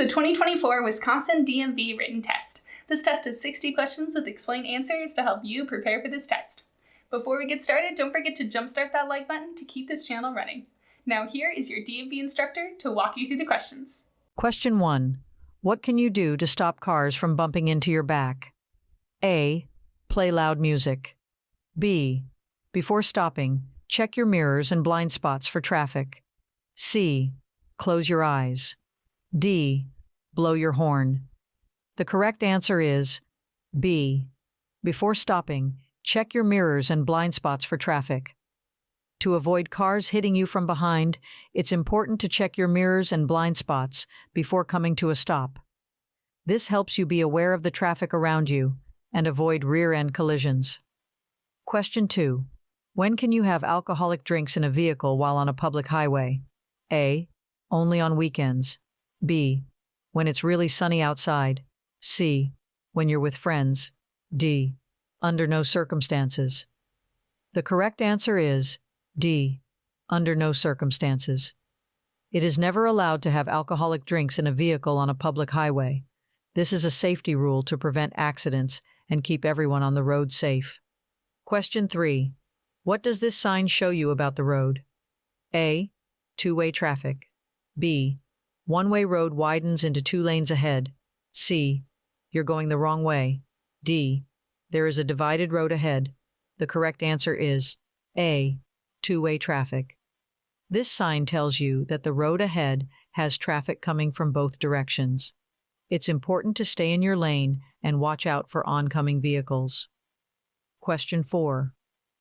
the 2024 Wisconsin DMV written test. This test is 60 questions with explained answers to help you prepare for this test. Before we get started, don't forget to jumpstart that like button to keep this channel running. Now here is your DMV instructor to walk you through the questions. Question 1. What can you do to stop cars from bumping into your back? A. Play loud music. B. Before stopping, check your mirrors and blind spots for traffic. C. Close your eyes. D. Blow your horn. The correct answer is B. Before stopping, check your mirrors and blind spots for traffic. To avoid cars hitting you from behind, it's important to check your mirrors and blind spots before coming to a stop. This helps you be aware of the traffic around you and avoid rear-end collisions. Question 2. When can you have alcoholic drinks in a vehicle while on a public highway? A. Only on weekends. B. When it's really sunny outside. C. When you're with friends. D. Under no circumstances. The correct answer is D. Under no circumstances. It is never allowed to have alcoholic drinks in a vehicle on a public highway. This is a safety rule to prevent accidents and keep everyone on the road safe. Question 3. What does this sign show you about the road? A. Two-way traffic. B. One-way road widens into 2 lanes ahead. C. You're going the wrong way. D. There is a divided road ahead. The correct answer is A. Two-way traffic. This sign tells you that the road ahead has traffic coming from both directions. It's important to stay in your lane and watch out for oncoming vehicles. Question 4.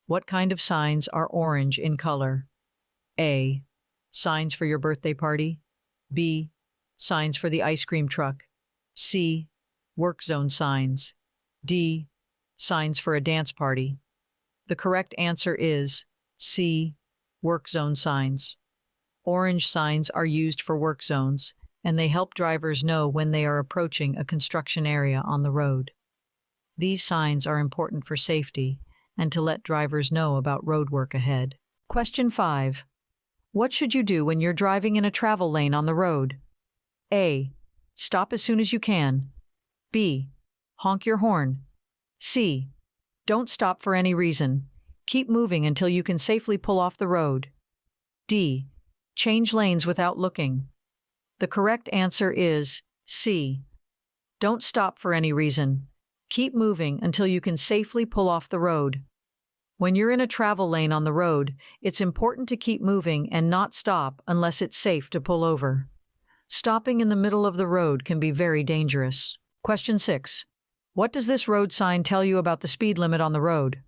What kind of signs are orange in color? A. Signs for your birthday party. B. Signs for the ice cream truck. C. Work zone signs. D. Signs for a dance party. The correct answer is C. Work zone signs. Orange signs are used for work zones, and they help drivers know when they are approaching a construction area on the road. These signs are important for safety and to let drivers know about road work ahead. Question 5. What should you do when you're driving in a travel lane on the road? A. Stop as soon as you can. B. Honk your horn. C. Don't stop for any reason. Keep moving until you can safely pull off the road. D. Change lanes without looking. The correct answer is C. Don't stop for any reason. Keep moving until you can safely pull off the road. When you're in a travel lane on the road, it's important to keep moving and not stop unless it's safe to pull over. Stopping in the middle of the road can be very dangerous. Question 6. What does this road sign tell you about the speed limit on the road?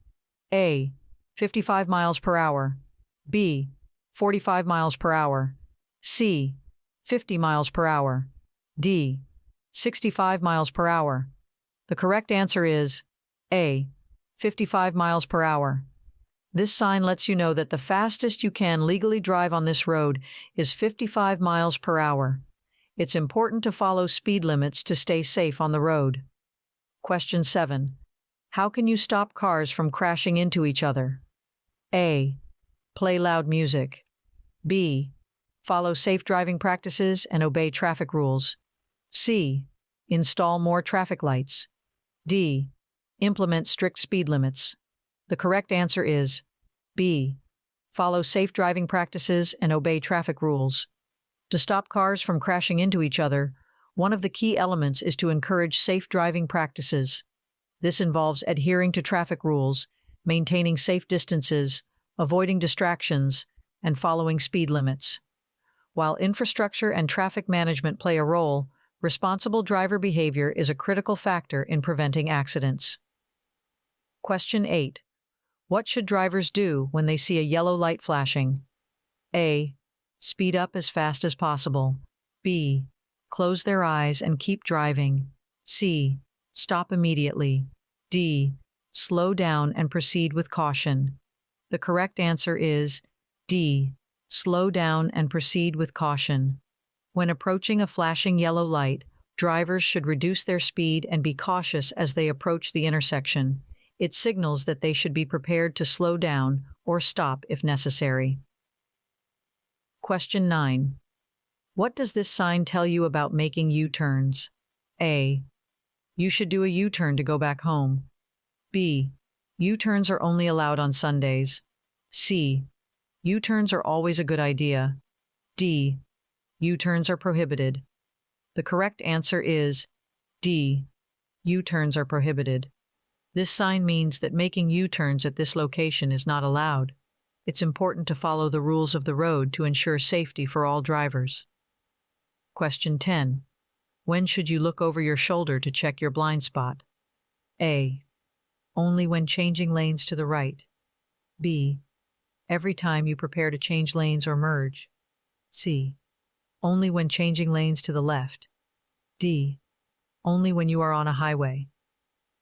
A. 55 miles per hour. B. 45 miles per hour. C. 50 miles per hour. D. 65 miles per hour. The correct answer is A. 55 miles per hour. This sign lets you know that the fastest you can legally drive on this road is 55 miles per hour. It's important to follow speed limits to stay safe on the road. Question 7. How can you stop cars from crashing into each other? A. Play loud music. B. Follow safe driving practices and obey traffic rules. C. Install more traffic lights. D. Implement strict speed limits. The correct answer is B. Follow safe driving practices and obey traffic rules. To stop cars from crashing into each other, one of the key elements is to encourage safe driving practices. This involves adhering to traffic rules, maintaining safe distances, avoiding distractions, and following speed limits. While infrastructure and traffic management play a role, responsible driver behavior is a critical factor in preventing accidents. Question 8. What should drivers do when they see a yellow light flashing? A. Speed up as fast as possible. B. Close their eyes and keep driving. C. Stop immediately. D. Slow down and proceed with caution. The correct answer is D. Slow down and proceed with caution. When approaching a flashing yellow light, drivers should reduce their speed and be cautious as they approach the intersection. It signals that they should be prepared to slow down or stop if necessary. Question 9. What does this sign tell you about making U-turns? A. You should do a U-turn to go back home. B. U-turns are only allowed on Sundays. C. U-turns are always a good idea. D. U-turns are prohibited. The correct answer is D. U-turns are prohibited. This sign means that making U-turns at this location is not allowed. It's important to follow the rules of the road to ensure safety for all drivers. Question 10. When should you look over your shoulder to check your blind spot? A. Only when changing lanes to the right. B. Every time you prepare to change lanes or merge. C. Only when changing lanes to the left. D. Only when you are on a highway.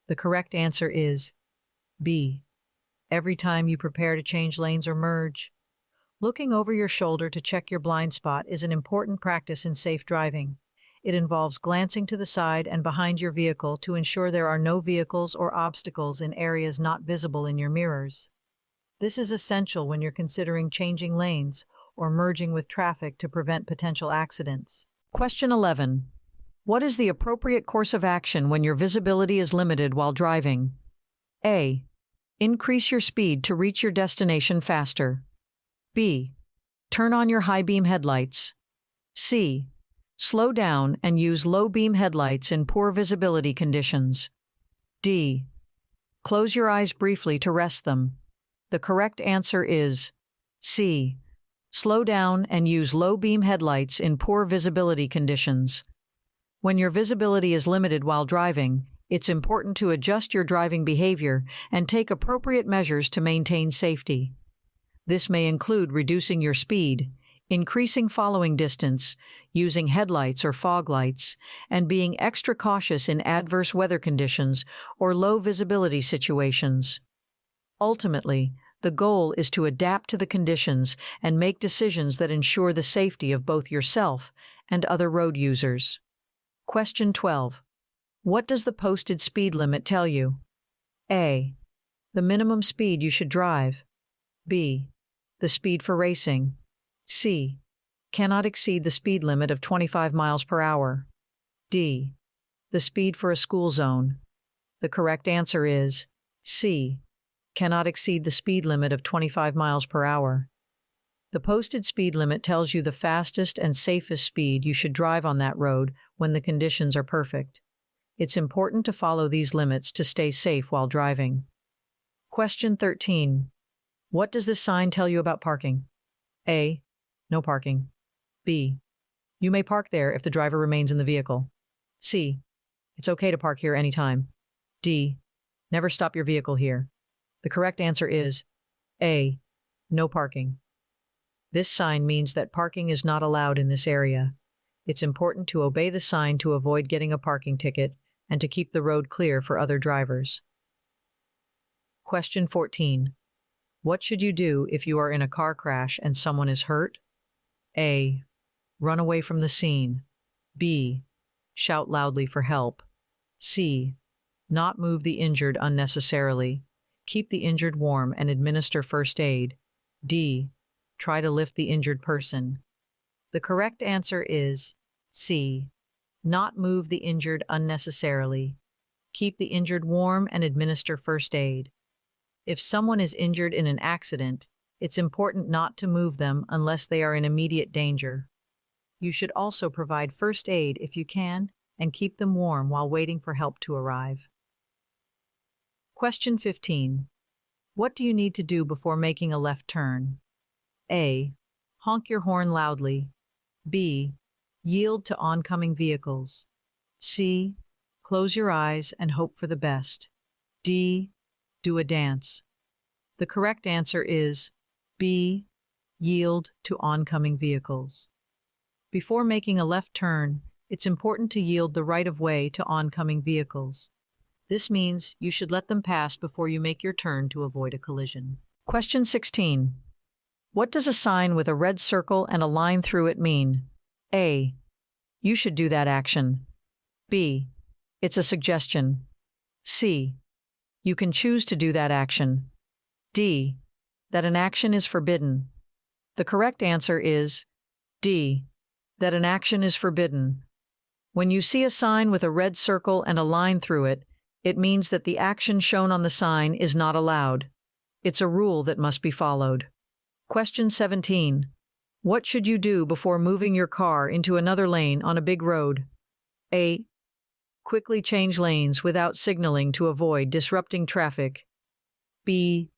The correct answer is B. Every time you prepare to change lanes or merge. Looking over your shoulder to check your blind spot is an important practice in safe driving. It involves glancing to the side and behind your vehicle to ensure there are no vehicles or obstacles in areas not visible in your mirrors. This is essential when you're considering changing lanes or merging with traffic to prevent potential accidents. Question 11. What is the appropriate course of action when your visibility is limited while driving? A. Increase your speed to reach your destination faster. B. Turn on your high beam headlights. C. Slow down and use low beam headlights in poor visibility conditions. D. Close your eyes briefly to rest them. The correct answer is C. Slow down and use low beam headlights in poor visibility conditions. When your visibility is limited while driving, it's important to adjust your driving behavior and take appropriate measures to maintain safety. This may include reducing your speed, increasing following distance, using headlights or fog lights, and being extra cautious in adverse weather conditions or low visibility situations. Ultimately, the goal is to adapt to the conditions and make decisions that ensure the safety of both yourself and other road users. Question 12. What does the posted speed limit tell you? A. The minimum speed you should drive. B. The speed for racing. C. Cannot exceed the speed limit of 25 miles per hour. D. The speed for a school zone. The correct answer is C. Cannot exceed the speed limit of 25 miles per hour. The posted speed limit tells you the fastest and safest speed you should drive on that road when the conditions are perfect. It's important to follow these limits to stay safe while driving. Question 13. What does this sign tell you about parking? A. No parking. B. You may park there if the driver remains in the vehicle. C. It's okay to park here anytime. D. Never stop your vehicle here. The correct answer is A. No parking. This sign means that parking is not allowed in this area. It's important to obey the sign to avoid getting a parking ticket and to keep the road clear for other drivers. Question 14. What should you do if you are in a car crash and someone is hurt? A. Run away from the scene. B. Shout loudly for help. C. Not move the injured unnecessarily. Keep the injured warm and administer first aid. D. Try to lift the injured person. The correct answer is C. Not move the injured unnecessarily. Keep the injured warm and administer first aid. If someone is injured in an accident, it's important not to move them unless they are in immediate danger. You should also provide first aid if you can and keep them warm while waiting for help to arrive. Question 15. What do you need to do before making a left turn? A. Honk your horn loudly. B. Yield to oncoming vehicles. C. Close your eyes and hope for the best. D. Do a dance. The correct answer is B. Yield to oncoming vehicles. Before making a left turn, it's important to yield the right of way to oncoming vehicles. This means you should let them pass before you make your turn to avoid a collision. Question 16. What does a sign with a red circle and a line through it mean? A. You should do that action. B. It's a suggestion. C. You can choose to do that action. D. That an action is forbidden. The correct answer is D. that an action is forbidden. When you see a sign with a red circle and a line through it, it means that the action shown on the sign is not allowed. It's a rule that must be followed. Question 17. What should you do before moving your car into another lane on a big road? A. Quickly change lanes without signaling to avoid disrupting traffic. B.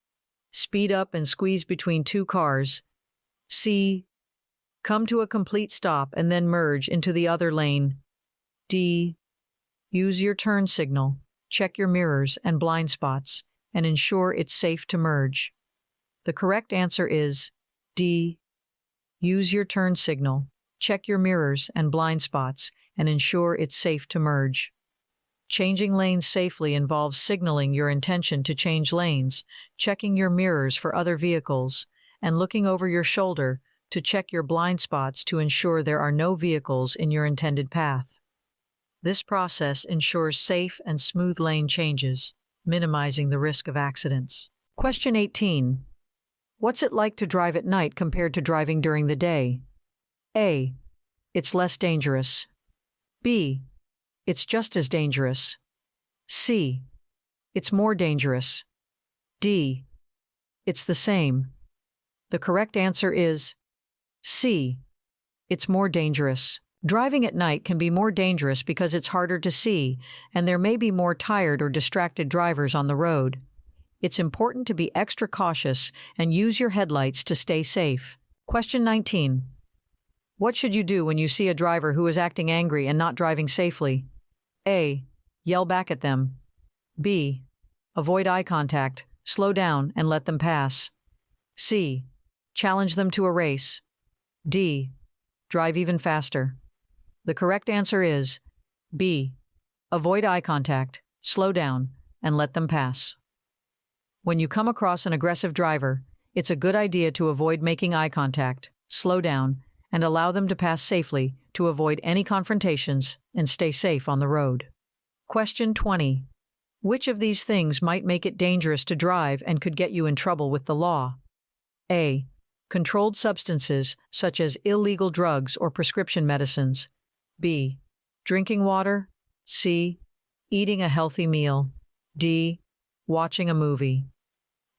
Speed up and squeeze between two cars. C. Come to a complete stop and then merge into the other lane. D. Use your turn signal, check your mirrors and blind spots, and ensure it's safe to merge. The correct answer is D. Use your turn signal, check your mirrors and blind spots, and ensure it's safe to merge. Changing lanes safely involves signaling your intention to change lanes, checking your mirrors for other vehicles, and looking over your shoulder to check your blind spots to ensure there are no vehicles in your intended path. This process ensures safe and smooth lane changes, minimizing the risk of accidents. Question 18. What's it like to drive at night compared to driving during the day? A. It's less dangerous. B. It's just as dangerous. C. It's more dangerous. D. It's the same. The correct answer is C. It's more dangerous. Driving at night can be more dangerous because it's harder to see, and there may be more tired or distracted drivers on the road. It's important to be extra cautious and use your headlights to stay safe. Question 19. What should you do when you see a driver who is acting angry and not driving safely? A. Yell back at them. B. Avoid eye contact, slow down, and let them pass. C. Challenge them to a race. D. Drive even faster. The correct answer is B. Avoid eye contact, slow down, and let them pass. When you come across an aggressive driver, it's a good idea to avoid making eye contact, slow down, and allow them to pass safely to avoid any confrontations and stay safe on the road. Question 20. Which of these things might make it dangerous to drive and could get you in trouble with the law? A. Controlled substances such as illegal drugs or prescription medicines. B. Drinking water. C. Eating a healthy meal. D. Watching a movie.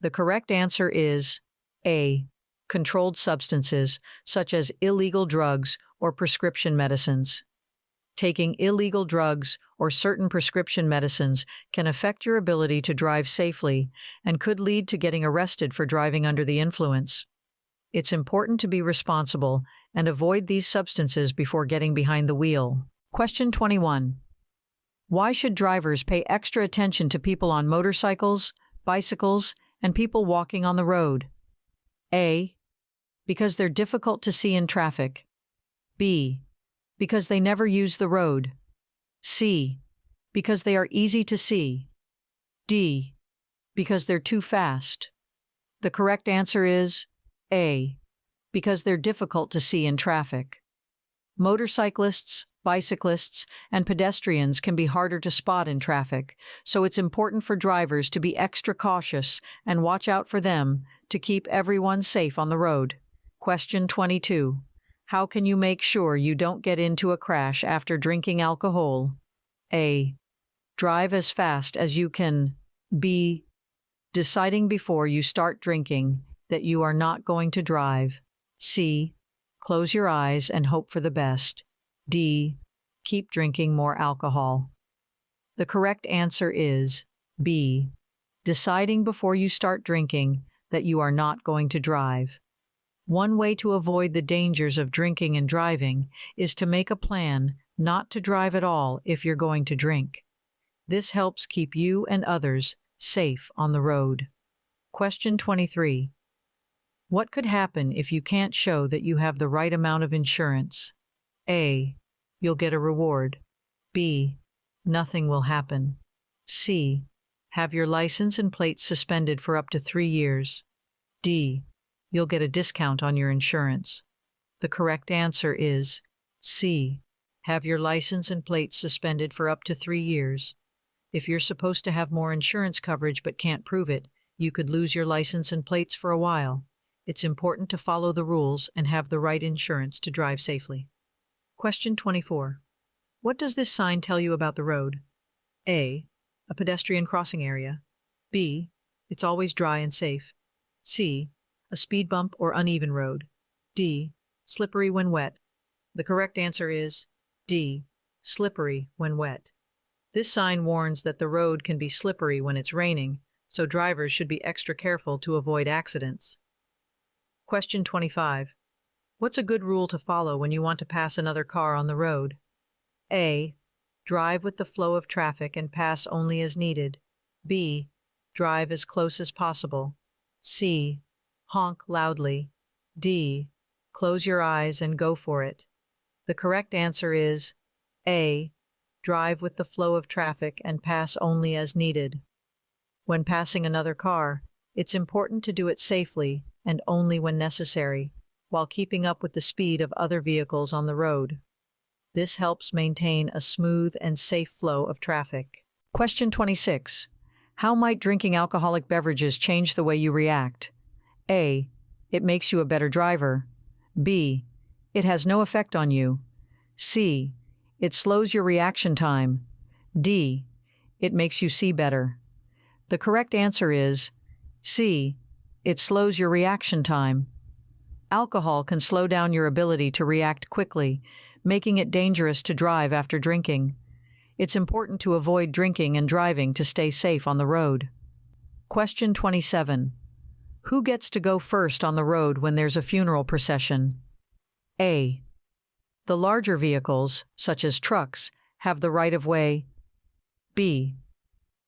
The correct answer is A. Controlled substances such as illegal drugs or prescription medicines. Taking illegal drugs or certain prescription medicines can affect your ability to drive safely and could lead to getting arrested for driving under the influence. It's important to be responsible and avoid these substances before getting behind the wheel. Question 21. Why should drivers pay extra attention to people on motorcycles, bicycles, and people walking on the road? A. Because they're difficult to see in traffic. B. Because they never use the road. C. Because they are easy to see. D. Because they're too fast. The correct answer is A. Because they're difficult to see in traffic. Motorcyclists, bicyclists, and pedestrians can be harder to spot in traffic, so it's important for drivers to be extra cautious and watch out for them to keep everyone safe on the road. Question 22. How can you make sure you don't get into a crash after drinking alcohol? A. Drive as fast as you can. B. Deciding before you start drinking that you are not going to drive. C. Close your eyes and hope for the best. D. Keep drinking more alcohol. The correct answer is B. Deciding before you start drinking that you are not going to drive. One way to avoid the dangers of drinking and driving is to make a plan not to drive at all if you're going to drink. This helps keep you and others safe on the road. Question 23. What could happen if you can't show that you have the right amount of insurance? A. You'll get a reward. B. Nothing will happen. C. Have your license and plates suspended for up to 3 years. D. You'll get a discount on your insurance. The correct answer is C. Have your license and plates suspended for up to 3 years. If you're supposed to have more insurance coverage but can't prove it, you could lose your license and plates for a while. It's important to follow the rules and have the right insurance to drive safely. Question 24. What does this sign tell you about the road? A. A pedestrian crossing area. B. It's always dry and safe. C. A speed bump or uneven road. D. Slippery when wet. The correct answer is D. Slippery when wet. This sign warns that the road can be slippery when it's raining, so drivers should be extra careful to avoid accidents. Question 25. What's a good rule to follow when you want to pass another car on the road? A. Drive with the flow of traffic and pass only as needed. B. Drive as close as possible. C. Honk loudly. D. Close your eyes and go for it. The correct answer is A. Drive with the flow of traffic and pass only as needed. When passing another car, it's important to do it safely and only when necessary, while keeping up with the speed of other vehicles on the road. This helps maintain a smooth and safe flow of traffic. Question 26. How might drinking alcoholic beverages change the way you react? A. It makes you a better driver. B. It has no effect on you. C. It slows your reaction time. D. It makes you see better. The correct answer is C. It slows your reaction time. Alcohol can slow down your ability to react quickly, making it dangerous to drive after drinking. It's important to avoid drinking and driving to stay safe on the road. Question 27. Who gets to go first on the road when there's a funeral procession? A. The larger vehicles, such as trucks, have the right of way. B.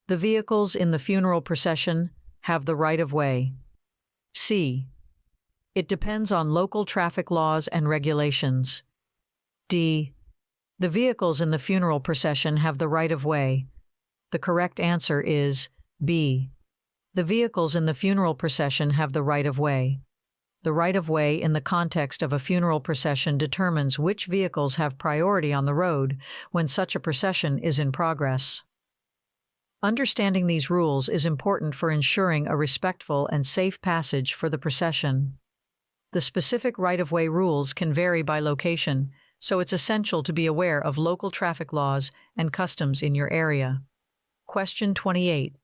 The vehicles in the funeral procession have the right of way. C. It depends on local traffic laws and regulations. D. The vehicles in the funeral procession have the right of way. The correct answer is B. The vehicles in the funeral procession have the right of way. The right of way in the context of a funeral procession determines which vehicles have priority on the road when such a procession is in progress. Understanding these rules is important for ensuring a respectful and safe passage for the procession. The specific right-of-way rules can vary by location, so it's essential to be aware of local traffic laws and customs in your area. Question 28.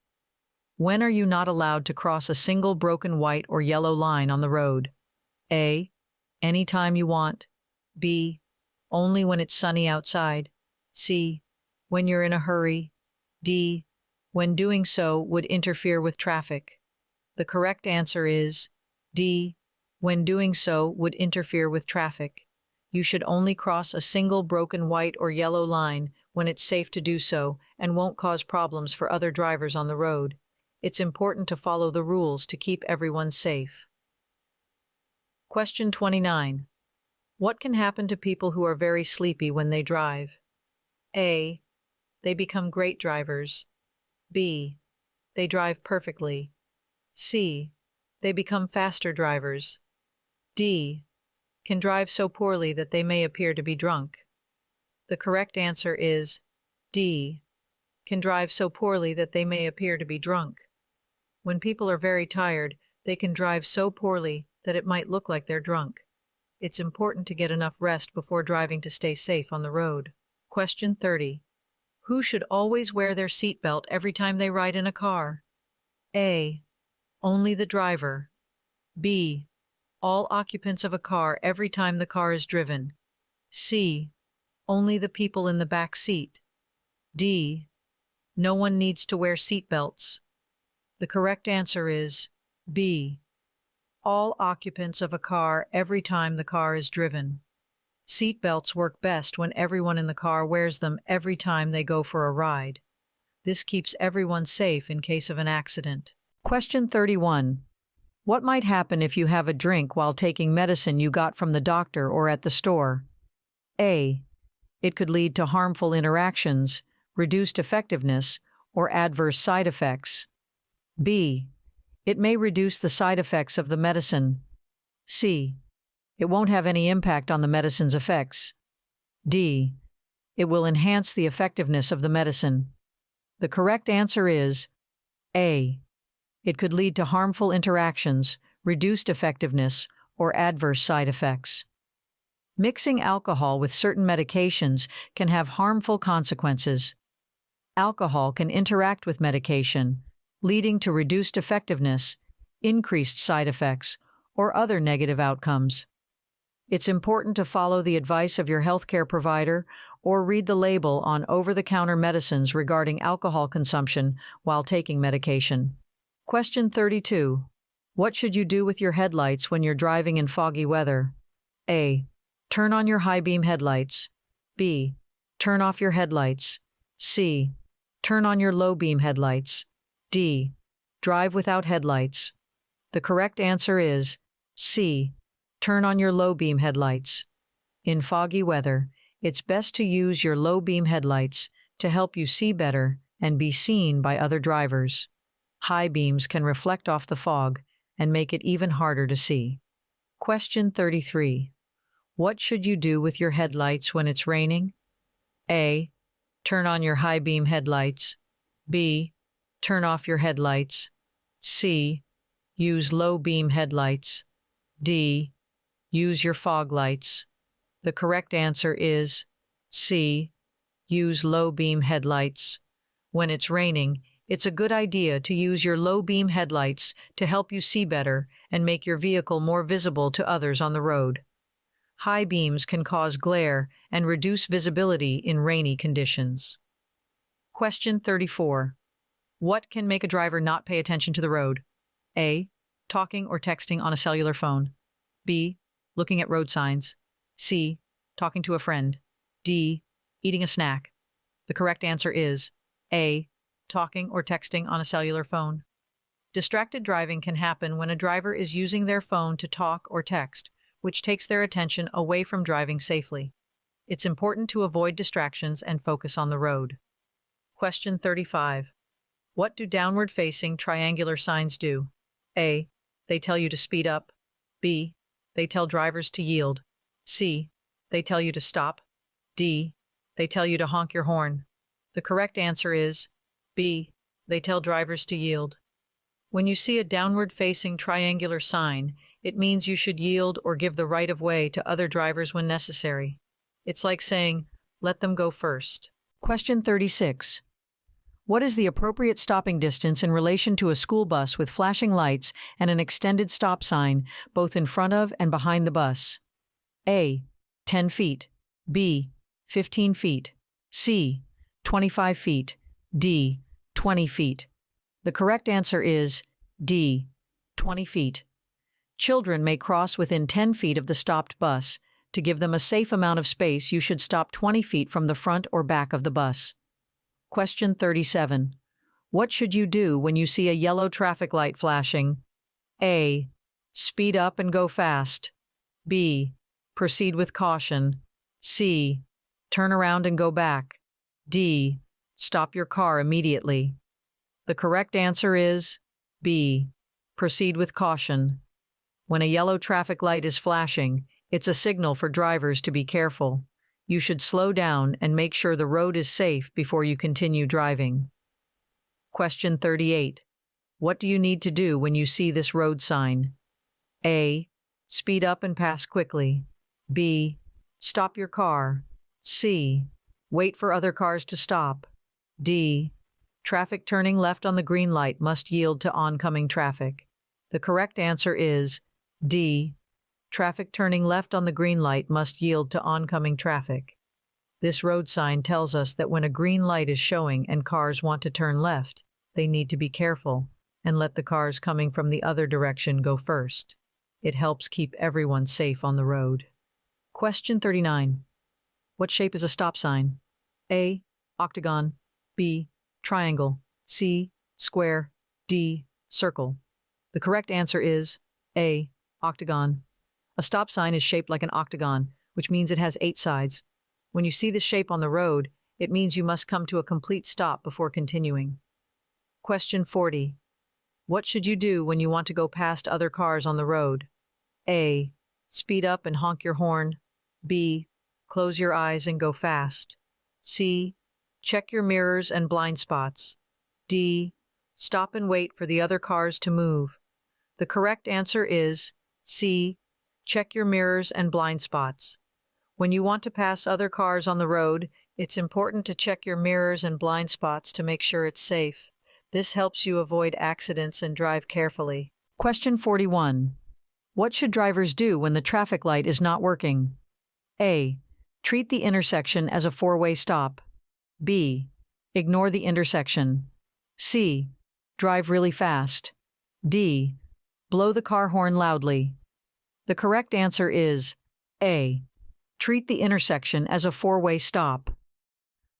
When are you not allowed to cross a single broken white or yellow line on the road? A. Anytime you want. B. Only when it's sunny outside. C. When you're in a hurry. D. When doing so would interfere with traffic. The correct answer is D. When doing so would interfere with traffic. You should only cross a single broken white or yellow line when it's safe to do so and won't cause problems for other drivers on the road. It's important to follow the rules to keep everyone safe. Question 29. What can happen to people who are very sleepy when they drive? A. They become great drivers. B. They drive perfectly. C. They become faster drivers. D. Can drive so poorly that they may appear to be drunk. The correct answer is D. Can drive so poorly that they may appear to be drunk. When people are very tired, they can drive so poorly that it might look like they're drunk. It's important to get enough rest before driving to stay safe on the road. Question 30. Who should always wear their seatbelt every time they ride in a car? A. Only the driver. B. All occupants of a car every time the car is driven. C. Only the people in the back seat. D. No one needs to wear seatbelts. The correct answer is B. All occupants of a car every time the car is driven. Seatbelts work best when everyone in the car wears them every time they go for a ride. This keeps everyone safe in case of an accident. Question 31. What might happen if you have a drink while taking medicine you got from the doctor or at the store? A. It could lead to harmful interactions, reduced effectiveness, or adverse side effects. B. It may reduce the side effects of the medicine. C. It won't have any impact on the medicine's effects. D. It will enhance the effectiveness of the medicine. The correct answer is A. It could lead to harmful interactions, reduced effectiveness, or adverse side effects. Mixing alcohol with certain medications can have harmful consequences. Alcohol can interact with medication, leading to reduced effectiveness, increased side effects, or other negative outcomes. It's important to follow the advice of your healthcare provider or read the label on over-the-counter medicines regarding alcohol consumption while taking medication. Question 32. What should you do with your headlights when you're driving in foggy weather? A. Turn on your high beam headlights. B. Turn off your headlights. C. Turn on your low beam headlights. D. Drive without headlights. The correct answer is C. Turn on your low beam headlights. In foggy weather, it's best to use your low beam headlights to help you see better and be seen by other drivers. High beams can reflect off the fog and make it even harder to see. Question 33. What should you do with your headlights when it's raining? A. Turn on your high beam headlights. B. Turn off your headlights. C. Use low beam headlights. D. Use your fog lights. The correct answer is C. Use low beam headlights. When it's raining, it's a good idea to use your low beam headlights to help you see better and make your vehicle more visible to others on the road. High beams can cause glare and reduce visibility in rainy conditions. Question 34. What can make a driver not pay attention to the road? A. Talking or texting on a cellular phone. B. Looking at road signs. C. Talking to a friend. D. Eating a snack. The correct answer is A. Talking or texting on a cellular phone. Distracted driving can happen when a driver is using their phone to talk or text, which takes their attention away from driving safely. It's important to avoid distractions and focus on the road. Question 35. What do downward-facing triangular signs do? A. They tell you to speed up. B. They tell drivers to yield. C. They tell you to stop. D. They tell you to honk your horn. The correct answer is B. They tell drivers to yield. When you see a downward-facing triangular sign, it means you should yield or give the right of way to other drivers when necessary. It's like saying, let them go first. Question 36. What is the appropriate stopping distance in relation to a school bus with flashing lights and an extended stop sign, both in front of and behind the bus? A. 10 feet. B. 15 feet. C. 25 feet. D. 20 feet. The correct answer is D. 20 feet. Children may cross within 10 feet of the stopped bus. To give them a safe amount of space, you should stop 20 feet from the front or back of the bus. Question 37. What should you do when you see a yellow traffic light flashing? A. Speed up and go fast. B. Proceed with caution. C. Turn around and go back. D. Stop your car immediately. The correct answer is B. Proceed with caution. When a yellow traffic light is flashing, it's a signal for drivers to be careful. You should slow down and make sure the road is safe before you continue driving. Question 38. What do you need to do when you see this road sign? A. Speed up and pass quickly. B. Stop your car. C. Wait for other cars to stop. D. Traffic turning left on the green light must yield to oncoming traffic. The correct answer is D. Traffic turning left on the green light must yield to oncoming traffic. This road sign tells us that when a green light is showing and cars want to turn left, they need to be careful and let the cars coming from the other direction go first. It helps keep everyone safe on the road. Question 39. What shape is a stop sign? A. Octagon. B. Triangle. C. Square. D. Circle. The correct answer is A. Octagon. A stop sign is shaped like an octagon, which means it has 8 sides. When you see this shape on the road, it means you must come to a complete stop before continuing. Question 40. What should you do when you want to go past other cars on the road? A. Speed up and honk your horn. B. Close your eyes and go fast. C. Check your mirrors and blind spots. D. Stop and wait for the other cars to move. The correct answer is C. Check your mirrors and blind spots. When you want to pass other cars on the road, it's important to check your mirrors and blind spots to make sure it's safe. This helps you avoid accidents and drive carefully. Question 41. What should drivers do when the traffic light is not working? A. Treat the intersection as a four-way stop. B. Ignore the intersection. C. Drive really fast. D. Blow the car horn loudly. The correct answer is A. Treat the intersection as a four-way stop.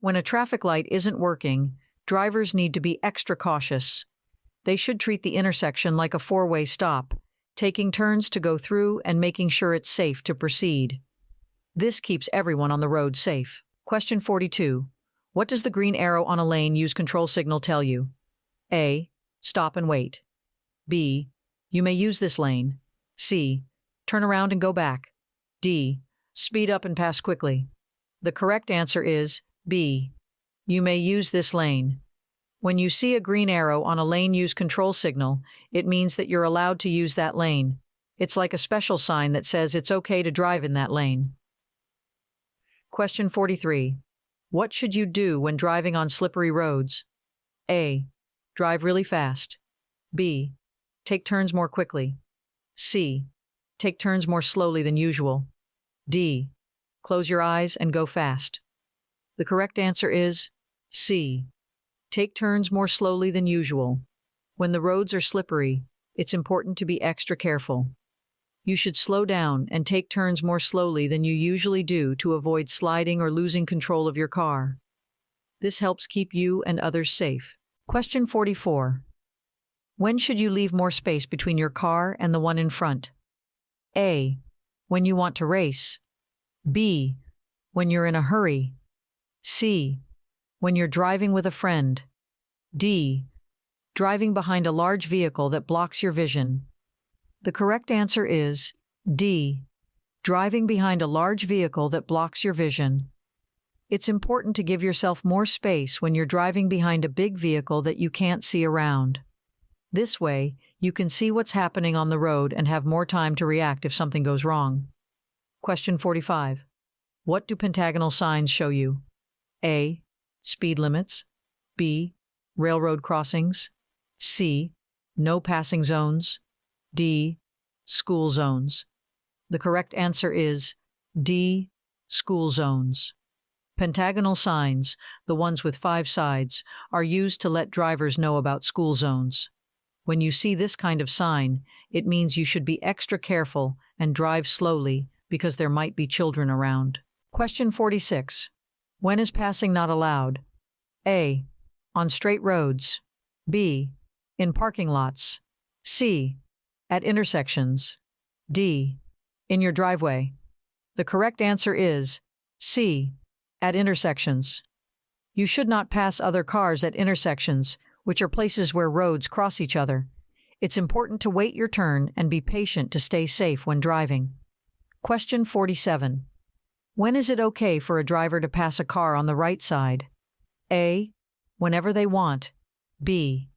When a traffic light isn't working, drivers need to be extra cautious. They should treat the intersection like a four-way stop, taking turns to go through and making sure it's safe to proceed. This keeps everyone on the road safe. Question 42. What does the green arrow on a lane use control signal tell you? A. Stop and wait. B. You may use this lane. C. Turn around and go back. D. Speed up and pass quickly. The correct answer is B. You may use this lane. When you see a green arrow on a lane use control signal, it means that you're allowed to use that lane. It's like a special sign that says it's okay to drive in that lane. Question 43. What should you do when driving on slippery roads? A. Drive really fast. B. Take turns more quickly. C. Take turns more slowly than usual. D. Close your eyes and go fast. The correct answer is C. Take turns more slowly than usual. When the roads are slippery, it's important to be extra careful. You should slow down and take turns more slowly than you usually do to avoid sliding or losing control of your car. This helps keep you and others safe. Question 44. When should you leave more space between your car and the one in front? A. When you want to race. B. When you're in a hurry. C. When you're driving with a friend. D. Driving behind a large vehicle that blocks your vision. The correct answer is D. Driving behind a large vehicle that blocks your vision. It's important to give yourself more space when you're driving behind a big vehicle that you can't see around. This way, you can see what's happening on the road and have more time to react if something goes wrong. Question 45. What do pentagonal signs show you? A. Speed limits. B. Railroad crossings. C. No passing zones. D. School zones. The correct answer is D. School zones. Pentagonal signs, the ones with 5 sides, are used to let drivers know about school zones. When you see this kind of sign, it means you should be extra careful and drive slowly because there might be children around. Question 46. When is passing not allowed? A. On straight roads. B. In parking lots. C. At intersections. D. In your driveway. The correct answer is C. At intersections. You should not pass other cars at intersections, which are places where roads cross each other. It's important to wait your turn and be patient to stay safe when driving. Question 47. When is it okay for a driver to pass a car on the right side? A. Whenever they want. B.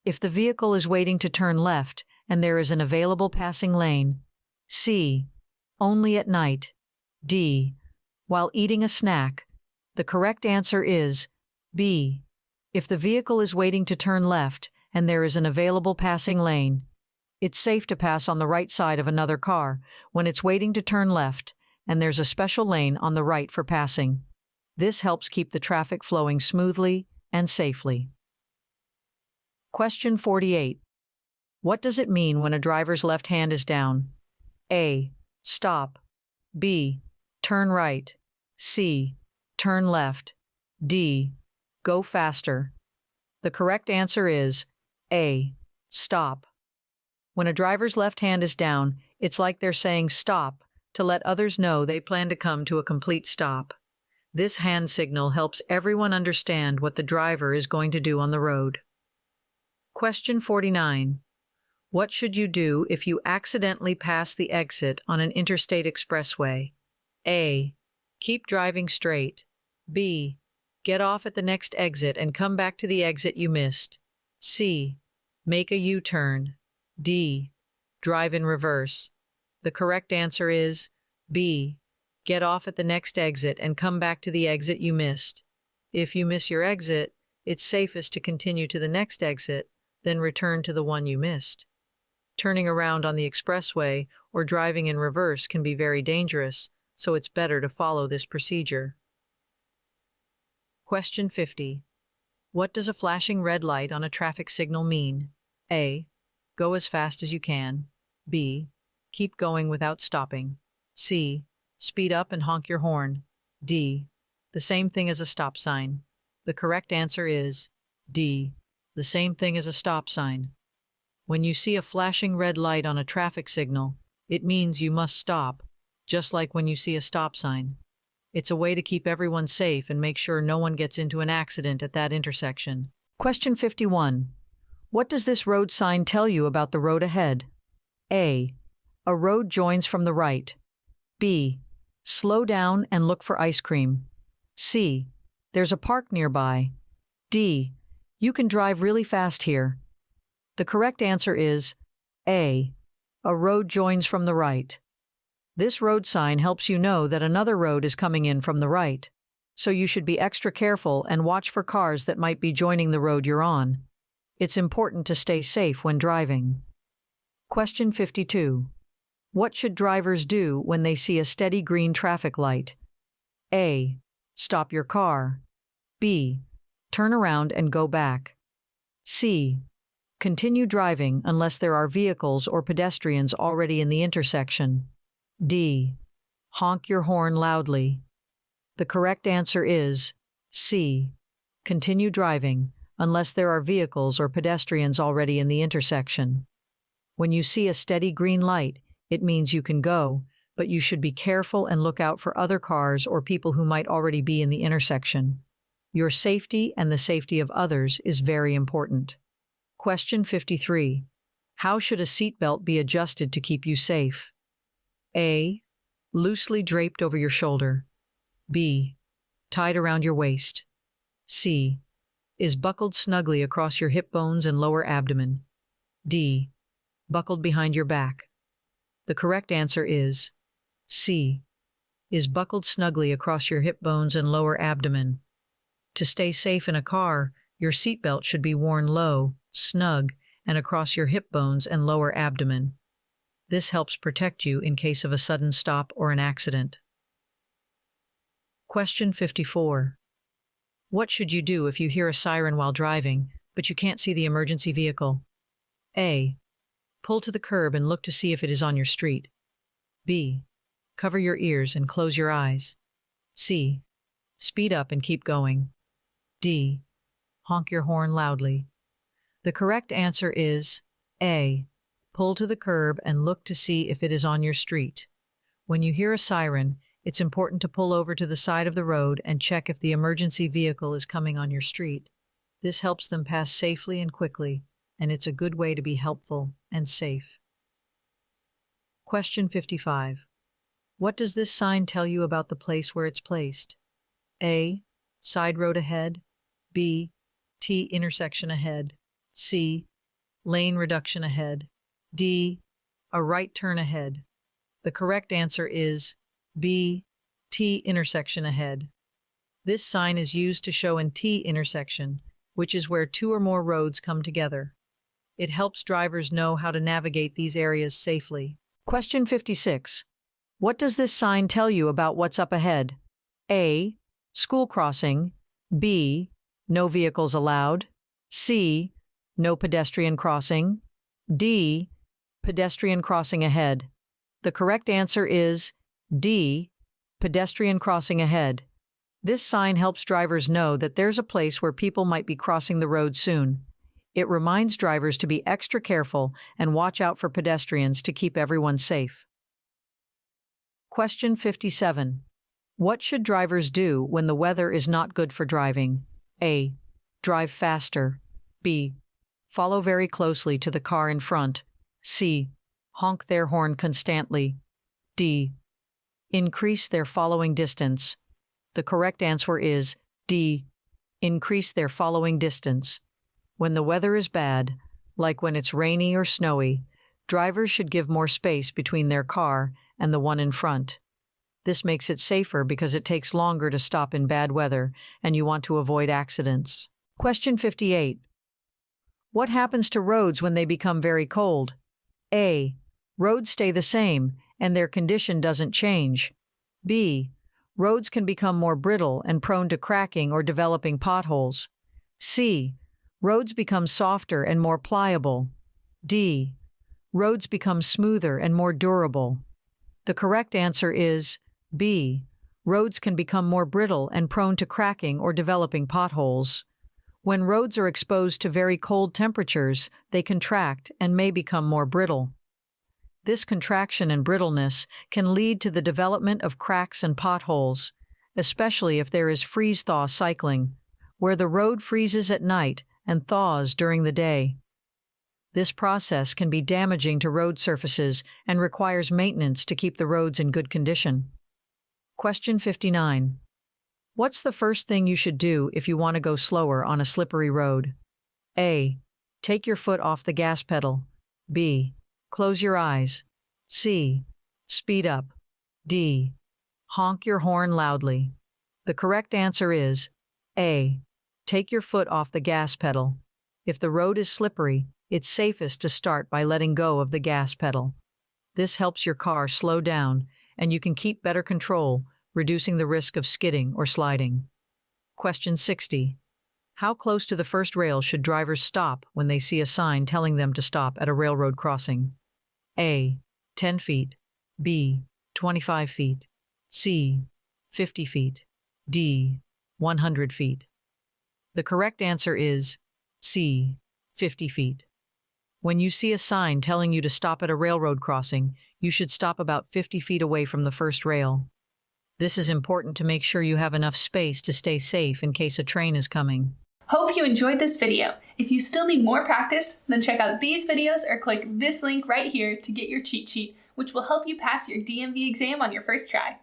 If the vehicle is waiting to turn left and there is an available passing lane. C. Only at night. D. While eating a snack. The correct answer is B. If the vehicle is waiting to turn left and there is an available passing lane. It's safe to pass on the right side of another car when it's waiting to turn left and there's a special lane on the right for passing. This helps keep the traffic flowing smoothly and safely. Question 48. What does it mean when a driver's left hand is down? A. Stop. B. Turn right. C. Turn left. D. Go faster. The correct answer is A. Stop. When a driver's left hand is down, it's like they're saying stop to let others know they plan to come to a complete stop. This hand signal helps everyone understand what the driver is going to do on the road. Question 49. What should you do if you accidentally pass the exit on an interstate expressway? A. Keep driving straight. B. Get off at the next exit and come back to the exit you missed. C. Make a U-turn. D. Drive in reverse. The correct answer is B. Get off at the next exit and come back to the exit you missed. If you miss your exit, it's safest to continue to the next exit, then return to the one you missed. Turning around on the expressway or driving in reverse can be very dangerous, so it's better to follow this procedure. Question 50. What does a flashing red light on a traffic signal mean? A. Go as fast as you can. B. Keep going without stopping. C. Speed up and honk your horn. D. The same thing as a stop sign. The correct answer is D. The same thing as a stop sign. When you see a flashing red light on a traffic signal, it means you must stop, just like when you see a stop sign. It's a way to keep everyone safe and make sure no one gets into an accident at that intersection. Question 51. What does this road sign tell you about the road ahead? A. A road joins from the right. B. Slow down and look for ice cream. C. There's a park nearby. D. You can drive really fast here. The correct answer is A. A road joins from the right. This road sign helps you know that another road is coming in from the right, so you should be extra careful and watch for cars that might be joining the road you're on. It's important to stay safe when driving. Question 52. What should drivers do when they see a steady green traffic light? A. Stop your car. B. Turn around and go back. C. Continue driving unless there are vehicles or pedestrians already in the intersection. D. Honk your horn loudly. The correct answer is C. Continue driving unless there are vehicles or pedestrians already in the intersection. When you see a steady green light, it means you can go, but you should be careful and look out for other cars or people who might already be in the intersection. Your safety and the safety of others is very important. Question 53. How should a seatbelt be adjusted to keep you safe? A. Loosely draped over your shoulder. B. Tied around your waist. C. Is buckled snugly across your hip bones and lower abdomen. D. Buckled behind your back. The correct answer is C. Is buckled snugly across your hip bones and lower abdomen. To stay safe in a car, your seatbelt should be worn low, snug, and across your hip bones and lower abdomen. This helps protect you in case of a sudden stop or an accident. Question 54. What should you do if you hear a siren while driving, but you can't see the emergency vehicle? A. Pull to the curb and look to see if it is on your street. B. Cover your ears and close your eyes. C. Speed up and keep going. D. Honk your horn loudly. The correct answer is A. Pull to the curb and look to see if it is on your street. When you hear a siren, it's important to pull over to the side of the road and check if the emergency vehicle is coming on your street. This helps them pass safely and quickly, and it's a good way to be helpful and safe. Question 55. What does this sign tell you about the place where it's placed? A. Side road ahead. B. T intersection ahead. C. Lane reduction ahead. D. A right turn ahead. The correct answer is B. T intersection ahead. This sign is used to show an T intersection, which is where two or more roads come together. It helps drivers know how to navigate these areas safely. Question 56. What does this sign tell you about what's up ahead? A. School crossing. B. No vehicles allowed. C. No pedestrian crossing. D. Pedestrian crossing ahead. The correct answer is D. Pedestrian crossing ahead. This sign helps drivers know that there's a place where people might be crossing the road soon. It reminds drivers to be extra careful and watch out for pedestrians to keep everyone safe. Question 57. What should drivers do when the weather is not good for driving? A. Drive faster. B. Follow very closely to the car in front. C. Honk their horn constantly. D. Increase their following distance. The correct answer is D. Increase their following distance. When the weather is bad, like when it's rainy or snowy, drivers should give more space between their car and the one in front. This makes it safer because it takes longer to stop in bad weather and you want to avoid accidents. Question 58. What happens to roads when they become very cold? A. Roads stay the same and their condition doesn't change. B. Roads can become more brittle and prone to cracking or developing potholes. C. Roads become softer and more pliable. D. Roads become smoother and more durable. The correct answer is B. Roads can become more brittle and prone to cracking or developing potholes. When roads are exposed to very cold temperatures, they contract and may become more brittle. This contraction and brittleness can lead to the development of cracks and potholes, especially if there is freeze-thaw cycling, where the road freezes at night and thaws during the day. This process can be damaging to road surfaces and requires maintenance to keep the roads in good condition. Question 59. What's the first thing you should do if you want to go slower on a slippery road? A. Take your foot off the gas pedal. B. Close your eyes. C. Speed up. D. Honk your horn loudly. The correct answer is A. Take your foot off the gas pedal. If the road is slippery, it's safest to start by letting go of the gas pedal. This helps your car slow down, and you can keep better control, reducing the risk of skidding or sliding. Question 60. How close to the first rail should drivers stop when they see a sign telling them to stop at a railroad crossing? A. 10 feet. B. 25 feet. C. 50 feet. D. 100 feet. The correct answer is C. 50 feet. When you see a sign telling you to stop at a railroad crossing, you should stop about 50 feet away from the first rail. This is important to make sure you have enough space to stay safe in case a train is coming. Hope you enjoyed this video. If you still need more practice, then check out these videos or click this link right here to get your cheat sheet, which will help you pass your DMV exam on your first try.